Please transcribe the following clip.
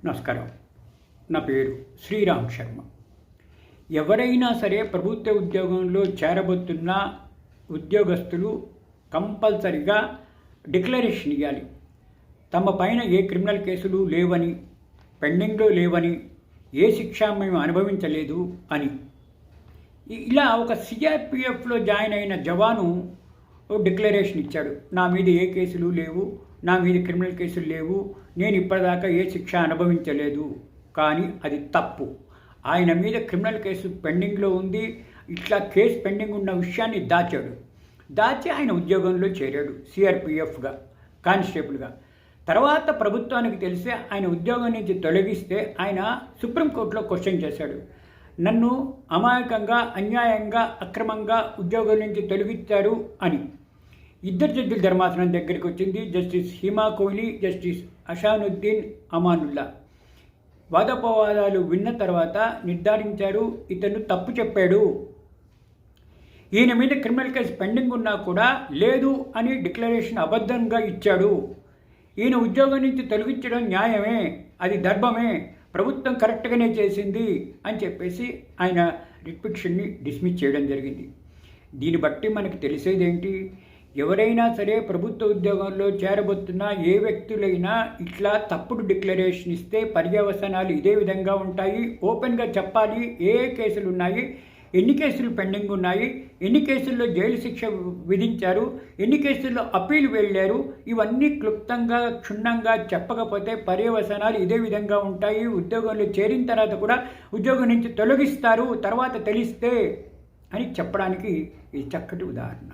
నమస్కారం. నా పేరు శ్రీరామ్ శర్మ. ఎవరైనా సరే ప్రభుత్వ ఉద్యోగంలో చేరబోతున్న ఉద్యోగస్తులు కంపల్సరిగా డిక్లరేషన్ ఇవ్వాలి. తమ పైన ఏ క్రిమినల్ కేసులు లేవని, పెండింగ్లో లేవని, ఏ శిక్ష మేము అనుభవించలేదు అని. ఇలా ఒక సిఆర్పిఎఫ్లో జాయిన్ అయిన జవాను డిక్లరేషన్ ఇచ్చాడు. నా మీద ఏ కేసులు లేవు, నా మీద క్రిమినల్ కేసులు లేవు, నేను ఇప్పటిదాకా ఏ శిక్ష అనుభవించలేదు. కానీ అది తప్పు. ఆయన మీద క్రిమినల్ కేసు పెండింగ్లో ఉంది. ఇట్లా కేసు పెండింగ్ ఉన్న విషయాన్ని దాచి ఆయన ఉద్యోగంలో చేరాడు సిఆర్పిఎఫ్గా, కానిస్టేబుల్గా. తర్వాత ప్రభుత్వానికి తెలిసి ఆయన ఉద్యోగం నుంచి తొలగిస్తే ఆయన సుప్రీంకోర్టులో క్వశ్చన్ చేశాడు. నన్ను అమాయకంగా, అన్యాయంగా, అక్రమంగా ఉద్యోగం నుంచి తొలగించారు అని. ఇద్దరు జడ్జిల ధర్మాసనం దగ్గరికి వచ్చింది. Justice Hima Kohli, Justice Ahsanuddin Amanullah. వాదోపవాదాలు విన్న తర్వాత నిర్ధారించారు, ఇతను తప్పు చెప్పాడు. ఈయన మీద క్రిమినల్ కేసు పెండింగ్ ఉన్నా కూడా లేదు అని డిక్లరేషన్ అబద్ధంగా ఇచ్చాడు. ఈయన ఉద్యోగం నుంచి తొలగించడం న్యాయమే, అది ధర్మమే, ప్రభుత్వం కరెక్ట్గానే చేసింది అని చెప్పేసి ఆయన రిపిటిషన్ని డిస్మిస్ చేయడం జరిగింది. దీన్ని బట్టి మనకు తెలిసేదేంటి? ఎవరైనా సరే ప్రభుత్వ ఉద్యోగంలో చేరబోతున్న ఏ వ్యక్తులైనా ఇట్లా తప్పుడు డిక్లరేషన్ ఇస్తే పర్యవసానాలు ఇదే విధంగా ఉంటాయి. ఓపెన్గా చెప్పాలి ఏ కేసులు ఉన్నాయి, ఎన్ని కేసులు పెండింగ్ ఉన్నాయి, ఎన్ని కేసుల్లో జైలు శిక్ష విధించారు, ఎన్ని కేసుల్లో అప్పీల్ వెళ్ళారు. ఇవన్నీ క్లుప్తంగా, క్షుణ్ణంగా చెప్పకపోతే పర్యవసానాలు ఇదే విధంగా ఉంటాయి. ఉద్యోగంలో చేరిన తర్వాత కూడా ఉద్యోగం నుంచి తొలగిస్తారు తర్వాత తెలిస్తే అని చెప్పడానికి ఇది చక్కటి ఉదాహరణ.